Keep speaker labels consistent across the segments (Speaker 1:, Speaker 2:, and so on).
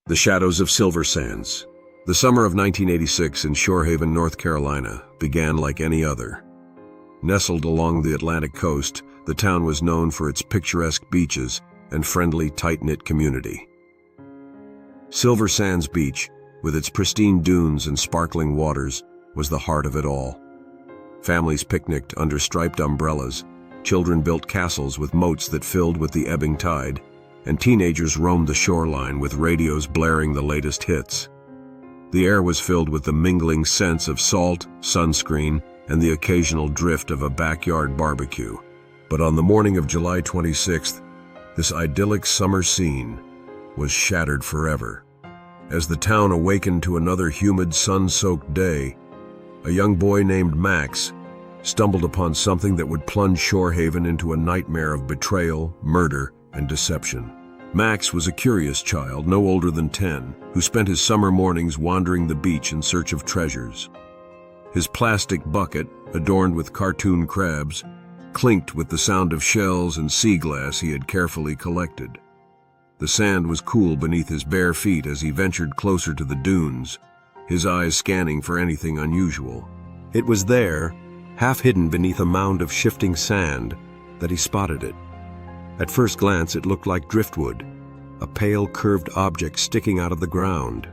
Speaker 1: The Shadows of Silver Sands. The summer of 1986 in Shorehaven, North Carolina, began like any other. Nestled along the Atlantic coast, the town was known for its picturesque beaches and friendly, tight-knit community. Silver Sands Beach, with its pristine dunes and sparkling waters, was the heart of it all. Families picnicked under striped umbrellas, children built castles with moats that filled with the ebbing tide, and teenagers roamed the shoreline with radios blaring the latest hits. The air was filled with the mingling scents of salt, sunscreen, and the occasional drift of a backyard barbecue. But on the morning of July 26th, this idyllic summer scene was shattered forever. As the town awakened to another humid, sun-soaked day, a young boy named Max stumbled upon something that would plunge Shorehaven into a nightmare of betrayal, murder, and deception. Max was a curious child, no older than 10, who spent his summer mornings wandering the beach in search of treasures. His plastic bucket, adorned with cartoon crabs, clinked with the sound of shells and sea glass he had carefully collected. The sand was cool beneath his bare feet as he ventured closer to the dunes, his eyes scanning for anything unusual. It was there, half hidden beneath a mound of shifting sand, that he spotted it. At first glance, it looked like driftwood, a pale, curved object sticking out of the ground.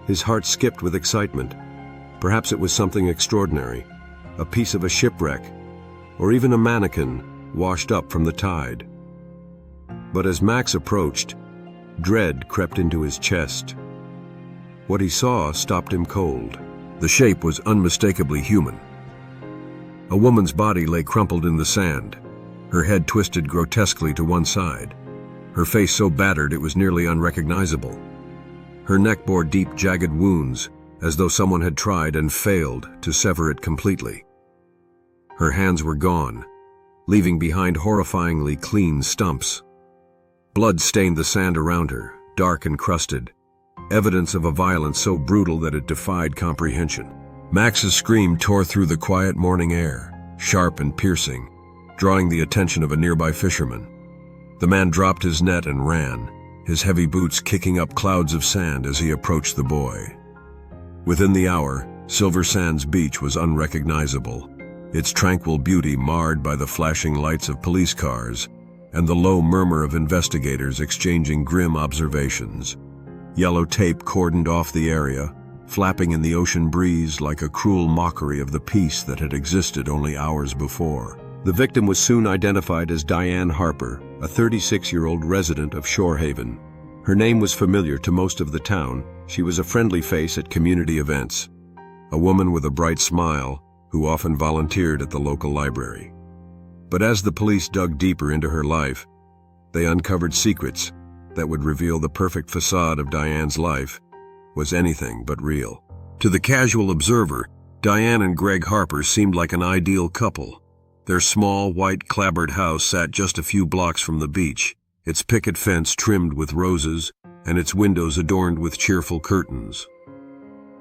Speaker 1: His heart skipped with excitement. Perhaps it was something extraordinary, a piece of a shipwreck, or even a mannequin washed up from the tide. But as Max approached, dread crept into his chest. What he saw stopped him cold. The shape was unmistakably human. A woman's body lay crumpled in the sand, her head twisted grotesquely to one side, her face so battered it was nearly unrecognizable. Her neck bore deep, jagged wounds, as though someone had tried and failed to sever it completely. Her hands were gone, leaving behind horrifyingly clean stumps. Blood stained the sand around her, dark and crusted, evidence of a violence so brutal that it defied comprehension. Max's scream tore through the quiet morning air, sharp and piercing, drawing the attention of a nearby fisherman. The man dropped his net and ran, his heavy boots kicking up clouds of sand as he approached the boy. Within the hour, Silver Sands Beach was unrecognizable, its tranquil beauty marred by the flashing lights of police cars and the low murmur of investigators exchanging grim observations. Yellow tape cordoned off the area, flapping in the ocean breeze like a cruel mockery of the peace that had existed only hours before. The victim was soon identified as Diane Harper, a 36-year-old resident of Shorehaven. Her name was familiar to most of the town. She was a friendly face at community events, a woman with a bright smile who often volunteered at the local library. But as the police dug deeper into her life, they uncovered secrets that would reveal the perfect facade of Diane's life was anything but real. To the casual observer, Diane and Greg Harper seemed like an ideal couple. Their small, white, clapboard house sat just a few blocks from the beach, its picket fence trimmed with roses and its windows adorned with cheerful curtains.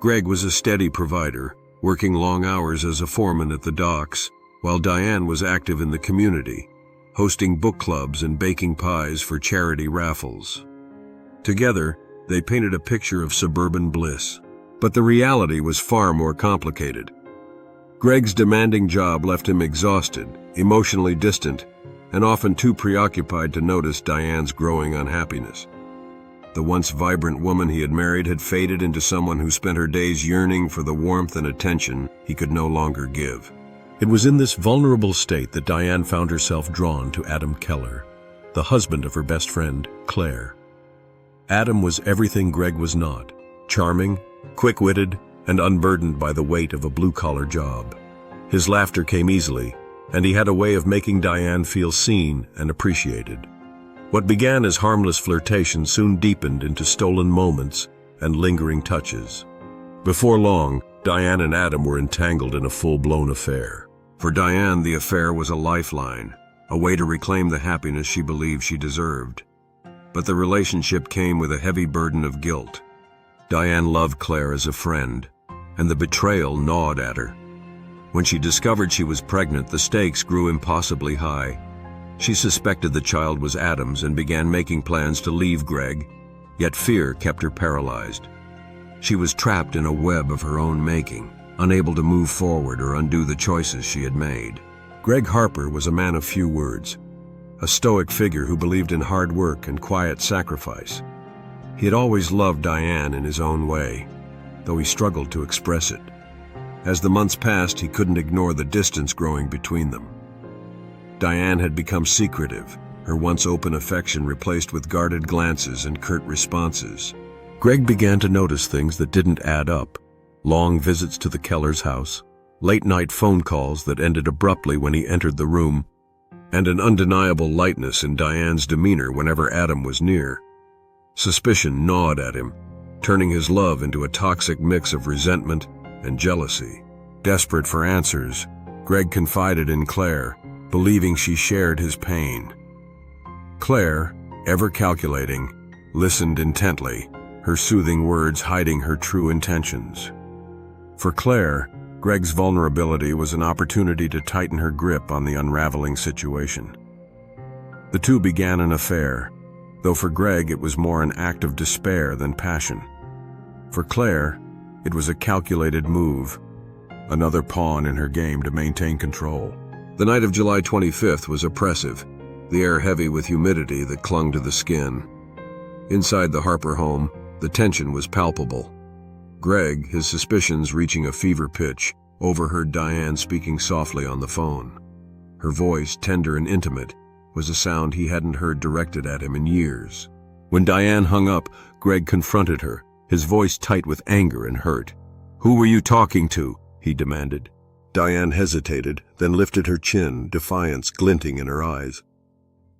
Speaker 1: Greg was a steady provider, working long hours as a foreman at the docks, while Diane was active in the community, hosting book clubs and baking pies for charity raffles. Together, they painted a picture of suburban bliss. But the reality was far more complicated. Greg's demanding job left him exhausted, emotionally distant, and often too preoccupied to notice Diane's growing unhappiness. The once vibrant woman he had married had faded into someone who spent her days yearning for the warmth and attention he could no longer give. It was in this vulnerable state that Diane found herself drawn to Adam Keller, the husband of her best friend, Claire. Adam was everything Greg was not: charming, quick-witted, and unburdened by the weight of a blue-collar job. His laughter came easily, and he had a way of making Diane feel seen and appreciated. What began as harmless flirtation soon deepened into stolen moments and lingering touches. Before long, Diane and Adam were entangled in a full-blown affair. For Diane, the affair was a lifeline, a way to reclaim the happiness she believed she deserved. But the relationship came with a heavy burden of guilt. Diane loved Claire as a friend, and the betrayal gnawed at her. When she discovered she was pregnant, the stakes grew impossibly high. She suspected the child was Adam's and began making plans to leave Greg, yet fear kept her paralyzed. She was trapped in a web of her own making, unable to move forward or undo the choices she had made. Greg Harper was a man of few words, a stoic figure who believed in hard work and quiet sacrifice. He had always loved Diane in his own way, though he struggled to express it. As the months passed, he couldn't ignore the distance growing between them. Diane had become secretive, her once open affection replaced with guarded glances and curt responses. Greg began to notice things that didn't add up. Long visits to the Kellers' house, late-night phone calls that ended abruptly when he entered the room, and an undeniable lightness in Diane's demeanor whenever Adam was near. Suspicion gnawed at him, turning his love into a toxic mix of resentment and jealousy. Desperate for answers, Greg confided in Claire, believing she shared his pain. Claire, ever calculating, listened intently, her soothing words hiding her true intentions. For Claire, Greg's vulnerability was an opportunity to tighten her grip on the unraveling situation. The two began an affair, though for Greg it was more an act of despair than passion. For Claire, it was a calculated move, another pawn in her game to maintain control. The night of July 25th was oppressive, the air heavy with humidity that clung to the skin. Inside the Harper home, the tension was palpable. Greg, his suspicions reaching a fever pitch, overheard Diane speaking softly on the phone. Her voice, tender and intimate, was a sound he hadn't heard directed at him in years. When Diane hung up, Greg confronted her, his voice tight with anger and hurt. "Who were you talking to?" he demanded. Diane hesitated, then lifted her chin, defiance glinting in her eyes.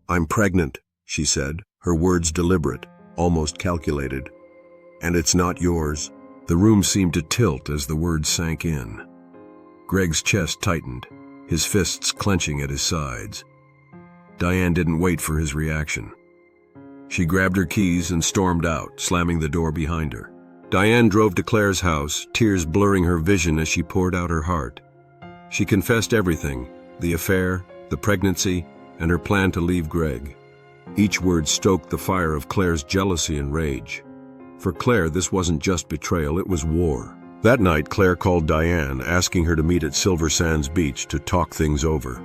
Speaker 1: "I'm pregnant," she said, her words deliberate, almost calculated. "And it's not yours." The room seemed to tilt as the words sank in. Greg's chest tightened, his fists clenching at his sides. Diane didn't wait for his reaction. She grabbed her keys and stormed out, slamming the door behind her. Diane drove to Claire's house, tears blurring her vision as she poured out her heart. She confessed everything, the affair, the pregnancy, and her plan to leave Greg. Each word stoked the fire of Claire's jealousy and rage. For Claire, this wasn't just betrayal, it was war. That night, Claire called Diane, asking her to meet at Silver Sands Beach to talk things over.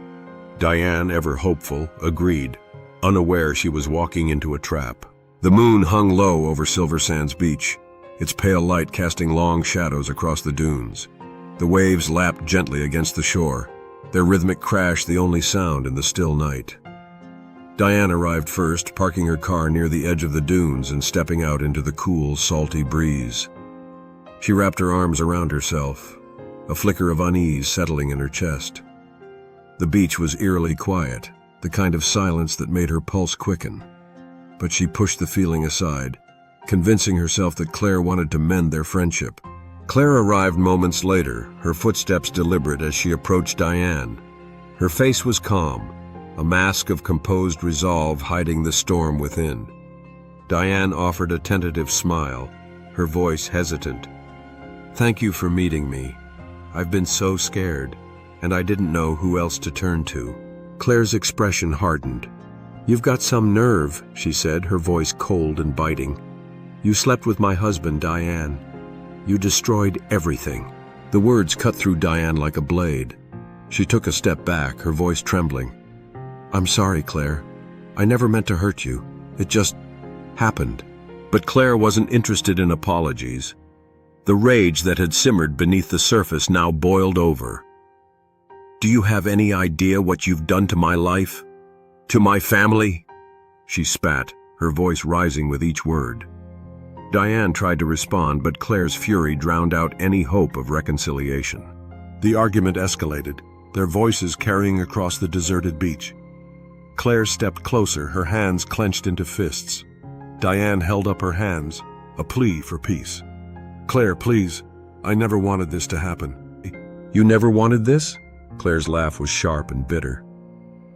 Speaker 1: Diane, ever hopeful, agreed, unaware she was walking into a trap. The moon hung low over Silver Sands Beach, its pale light casting long shadows across the dunes. The waves lapped gently against the shore, their rhythmic crash the only sound in the still night. Diane arrived first, parking her car near the edge of the dunes and stepping out into the cool, salty breeze. She wrapped her arms around herself, a flicker of unease settling in her chest. The beach was eerily quiet, the kind of silence that made her pulse quicken. But she pushed the feeling aside, convincing herself that Claire wanted to mend their friendship. Claire arrived moments later, her footsteps deliberate as she approached Diane. Her face was calm, a mask of composed resolve hiding the storm within. Diane offered a tentative smile, her voice hesitant. "Thank you for meeting me. I've been so scared, and I didn't know who else to turn to." Claire's expression hardened. "You've got some nerve," she said, her voice cold and biting. "You slept with my husband, Diane. You destroyed everything." The words cut through Diane like a blade. She took a step back, her voice trembling. "I'm sorry, Claire. I never meant to hurt you. It just happened." But Claire wasn't interested in apologies. The rage that had simmered beneath the surface now boiled over. "Do you have any idea what you've done to my life? To my family?" She spat, her voice rising with each word. Diane tried to respond, but Claire's fury drowned out any hope of reconciliation. The argument escalated, their voices carrying across the deserted beach. Claire stepped closer, her hands clenched into fists. Diane held up her hands, a plea for peace. "Claire, please. I never wanted this to happen." "You never wanted this?" Claire's laugh was sharp and bitter.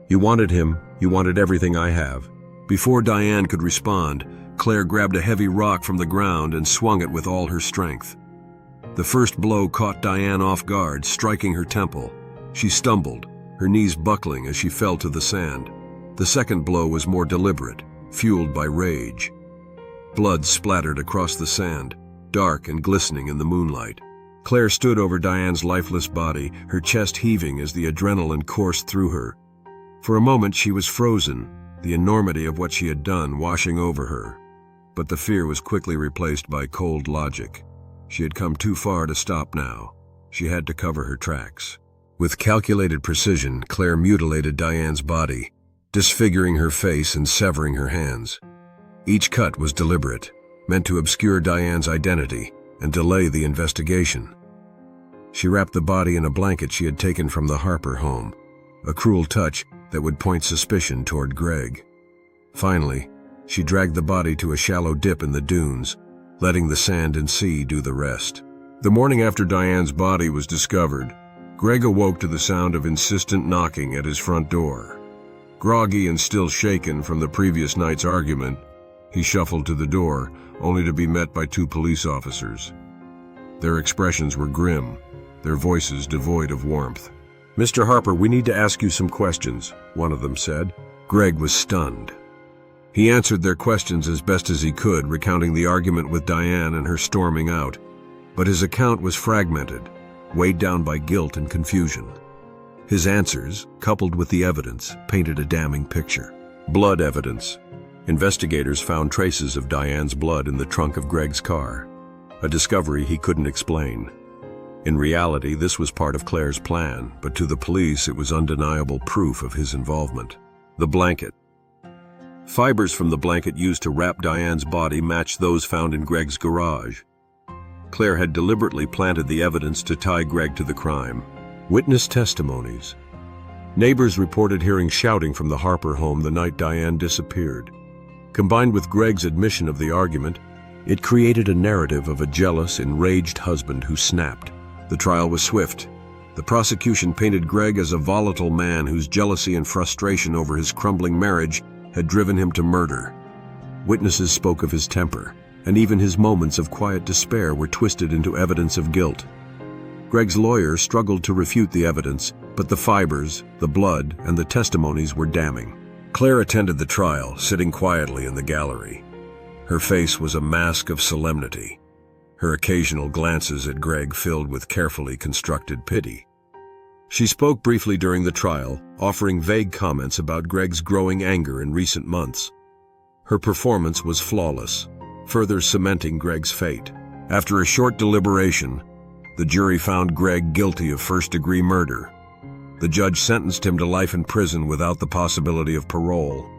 Speaker 1: "You wanted him. You wanted everything I have." Before Diane could respond, Claire grabbed a heavy rock from the ground and swung it with all her strength. The first blow caught Diane off guard, striking her temple. She stumbled, her knees buckling as she fell to the sand. The second blow was more deliberate, fueled by rage. Blood splattered across the sand, dark and glistening in the moonlight. Claire stood over Diane's lifeless body, her chest heaving as the adrenaline coursed through her. For a moment she was frozen, the enormity of what she had done washing over her. But the fear was quickly replaced by cold logic. She had come too far to stop now. She had to cover her tracks. With calculated precision, Claire mutilated Diane's body, disfiguring her face and severing her hands. Each cut was deliberate, meant to obscure Diane's identity and delay the investigation. She wrapped the body in a blanket she had taken from the Harper home, a cruel touch that would point suspicion toward Greg. Finally, she dragged the body to a shallow dip in the dunes, letting the sand and sea do the rest. The morning after Diane's body was discovered, Greg awoke to the sound of insistent knocking at his front door. Groggy and still shaken from the previous night's argument, he shuffled to the door, only to be met by two police officers. Their expressions were grim, their voices devoid of warmth. "Mr. Harper, we need to ask you some questions," one of them said. Greg was stunned. He answered their questions as best as he could, recounting the argument with Diane and her storming out. But his account was fragmented, weighed down by guilt and confusion. His answers, coupled with the evidence, painted a damning picture. Blood evidence. Investigators found traces of Diane's blood in the trunk of Greg's car, a discovery he couldn't explain. In reality, this was part of Claire's plan, but to the police it was undeniable proof of his involvement. The blanket. Fibers from the blanket used to wrap Diane's body matched those found in Greg's garage. Claire had deliberately planted the evidence to tie Greg to the crime. Witness testimonies. Neighbors reported hearing shouting from the Harper home the night Diane disappeared. Combined with Greg's admission of the argument, it created a narrative of a jealous, enraged husband who snapped. The trial was swift. The prosecution painted Greg as a volatile man whose jealousy and frustration over his crumbling marriage had driven him to murder. Witnesses spoke of his temper, and even his moments of quiet despair were twisted into evidence of guilt. Greg's lawyer struggled to refute the evidence, but the fibers, the blood, and the testimonies were damning. Claire attended the trial, sitting quietly in the gallery. Her face was a mask of solemnity, her occasional glances at Greg filled with carefully constructed pity. She spoke briefly during the trial, offering vague comments about Greg's growing anger in recent months. Her performance was flawless, further cementing Greg's fate. After a short deliberation, the jury found Greg guilty of first-degree murder. The judge sentenced him to life in prison without the possibility of parole.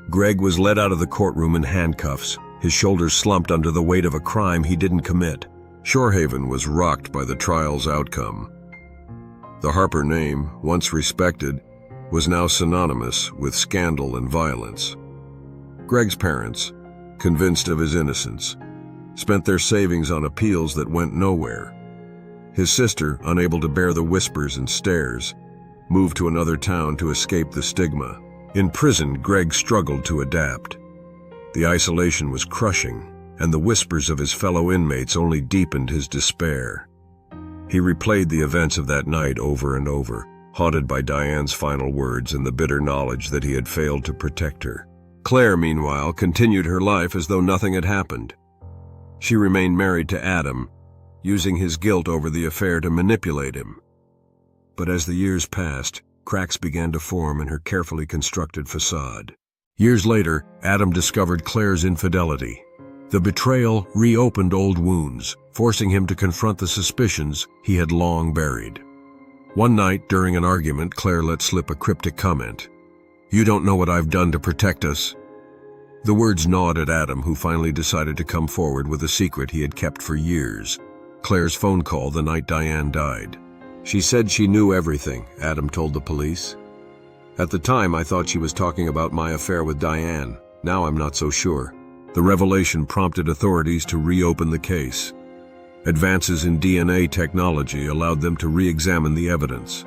Speaker 1: Greg was led out of the courtroom in handcuffs, his shoulders slumped under the weight of a crime he didn't commit. Shorehaven was rocked by the trial's outcome. The Harper name, once respected, was now synonymous with scandal and violence. Greg's parents, convinced of his innocence, spent their savings on appeals that went nowhere. His sister, unable to bear the whispers and stares, moved to another town to escape the stigma. In prison, Greg struggled to adapt. The isolation was crushing, and the whispers of his fellow inmates only deepened his despair. He replayed the events of that night over and over, haunted by Diane's final words and the bitter knowledge that he had failed to protect her. Claire, meanwhile, continued her life as though nothing had happened. She remained married to Adam, using his guilt over the affair to manipulate him. But as the years passed, cracks began to form in her carefully constructed facade. Years later, Adam discovered Claire's infidelity. The betrayal reopened old wounds, forcing him to confront the suspicions he had long buried. One night, during an argument, Claire let slip a cryptic comment. "You don't know what I've done to protect us." The words gnawed at Adam, who finally decided to come forward with a secret he had kept for years. Claire's phone call the night Diane died. "She said she knew everything," Adam told the police. "At the time, I thought she was talking about my affair with Diane. Now I'm not so sure." The revelation prompted authorities to reopen the case. Advances in DNA technology allowed them to re-examine the evidence.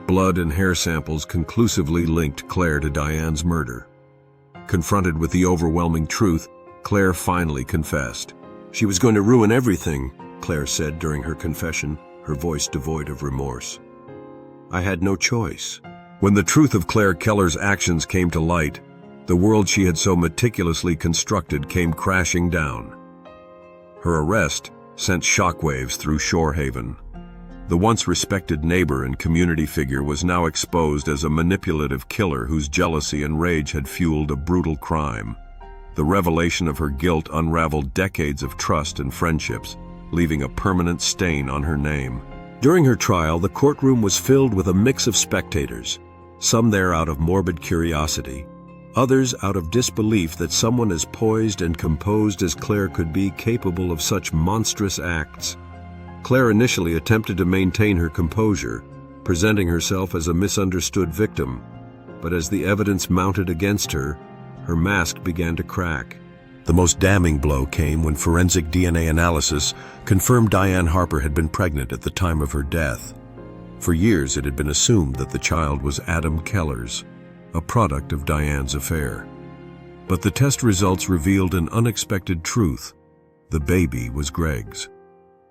Speaker 1: Blood and hair samples conclusively linked Claire to Diane's murder. Confronted with the overwhelming truth, Claire finally confessed. "She was going to ruin everything," Claire said during her confession, her voice devoid of remorse. "I had no choice." When the truth of Claire Keller's actions came to light, The world she had so meticulously constructed came crashing down. Her arrest sent shockwaves through Shorehaven. The once respected neighbor and community figure was now exposed as a manipulative killer whose jealousy and rage had fueled a brutal crime. The revelation of her guilt unraveled decades of trust and friendships, leaving a permanent stain on her name. During her trial, the courtroom was filled with a mix of spectators, some there out of morbid curiosity, others out of disbelief that someone as poised and composed as Claire could be capable of such monstrous acts. Claire initially attempted to maintain her composure, presenting herself as a misunderstood victim, but as the evidence mounted against her, her mask began to crack. The most damning blow came when forensic DNA analysis confirmed Diane Harper had been pregnant at the time of her death. For years it had been assumed that the child was Adam Keller's, a product of Diane's affair. But the test results revealed an unexpected truth. The baby was Greg's.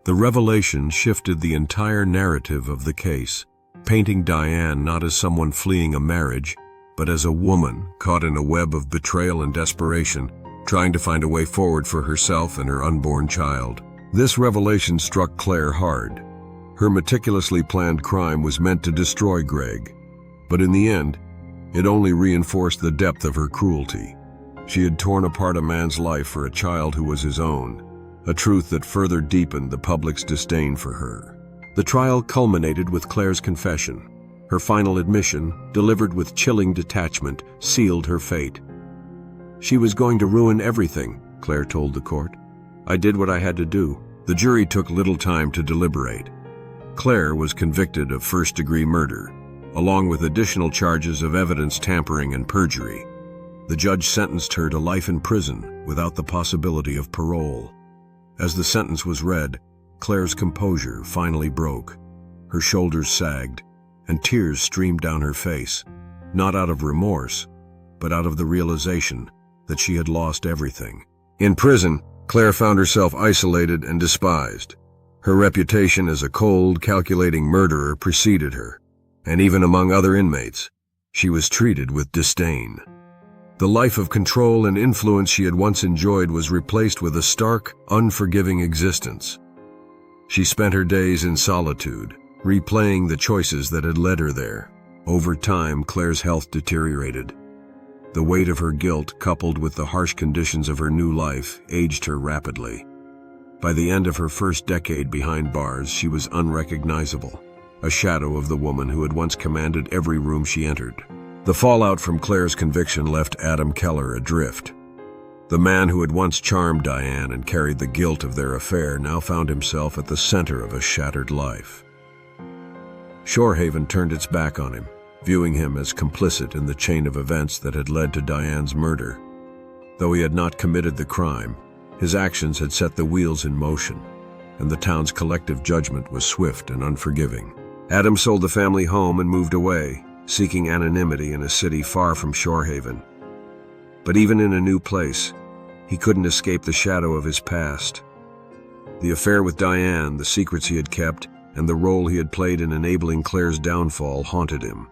Speaker 1: The revelation shifted the entire narrative of the case, painting Diane not as someone fleeing a marriage, but as a woman caught in a web of betrayal and desperation, trying to find a way forward for herself and her unborn child. This revelation struck Claire hard. Her meticulously planned crime was meant to destroy Greg, but in the end, it only reinforced the depth of her cruelty. She had torn apart a man's life for a child who was his own, a truth that further deepened the public's disdain for her. The trial culminated with Claire's confession. Her final admission, delivered with chilling detachment, sealed her fate. She was going to ruin everything, Claire told the court. I did what I had to do. The jury took little time to deliberate. Claire was convicted of first-degree murder, along with additional charges of evidence tampering and perjury. The judge sentenced her to life in prison without the possibility of parole. As the sentence was read, Claire's composure finally broke. Her shoulders sagged, and tears streamed down her face, not out of remorse, but out of the realization that she had lost everything. In prison, Claire found herself isolated and despised. Her reputation as a cold, calculating murderer preceded her, and even among other inmates, she was treated with disdain. The life of control and influence she had once enjoyed was replaced with a stark, unforgiving existence. She spent her days in solitude, replaying the choices that had led her there. Over time, Claire's health deteriorated. The weight of her guilt, coupled with the harsh conditions of her new life, aged her rapidly. By the end of her first decade behind bars, she was unrecognizable, a shadow of the woman who had once commanded every room she entered. The fallout from Claire's conviction left Adam Keller adrift. The man who had once charmed Diane and carried the guilt of their affair now found himself at the center of a shattered life. Shorehaven turned its back on him, viewing him as complicit in the chain of events that had led to Diane's murder. Though he had not committed the crime, his actions had set the wheels in motion, and the town's collective judgment was swift and unforgiving. Adam sold the family home and moved away, seeking anonymity in a city far from Shorehaven. But even in a new place, he couldn't escape the shadow of his past. The affair with Diane, the secrets he had kept, and the role he had played in enabling Claire's downfall haunted him.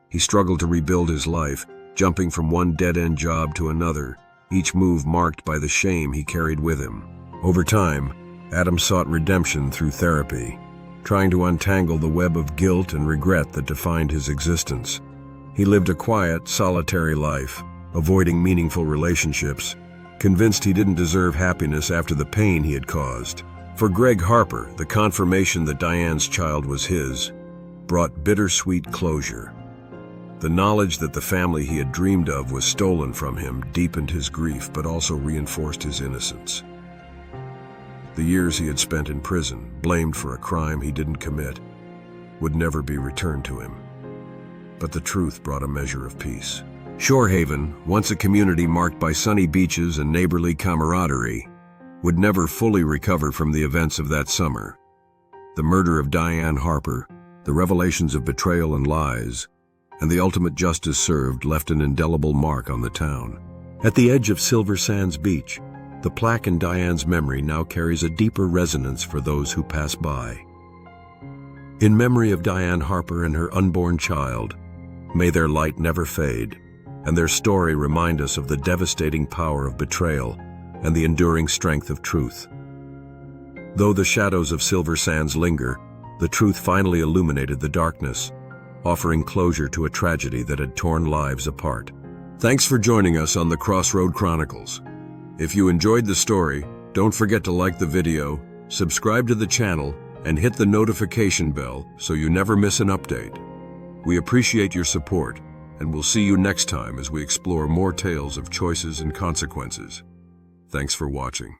Speaker 1: He struggled to rebuild his life, jumping from one dead-end job to another, each move marked by the shame he carried with him. Over time, Adam sought redemption through therapy, trying to untangle the web of guilt and regret that defined his existence. He lived a quiet, solitary life, avoiding meaningful relationships, convinced he didn't deserve happiness after the pain he had caused. For Greg Harper, the confirmation that Diane's child was his brought bittersweet closure. The knowledge that the family he had dreamed of was stolen from him deepened his grief but also reinforced his innocence. The years he had spent in prison, blamed for a crime he didn't commit, would never be returned to him. But the truth brought a measure of peace. Shorehaven, once a community marked by sunny beaches and neighborly camaraderie, would never fully recover from the events of that summer. The murder of Diane Harper, the revelations of betrayal and lies, and the ultimate justice served left an indelible mark on the town. At the edge of Silver Sands Beach, the plaque in Diane's memory now carries a deeper resonance for those who pass by. In memory of Diane Harper and her unborn child, may their light never fade. and their story remind us of the devastating power of betrayal and the enduring strength of truth. Though the shadows of Silver Sands linger, the truth finally illuminated the darkness, offering closure to a tragedy that had torn lives apart. Thanks for joining us on the Crossroad Chronicles. If you enjoyed the story, don't forget to like the video, subscribe to the channel, and hit the notification bell so you never miss an update. We appreciate your support, and we'll see you next time as we explore more tales of choices and consequences. Thanks for watching.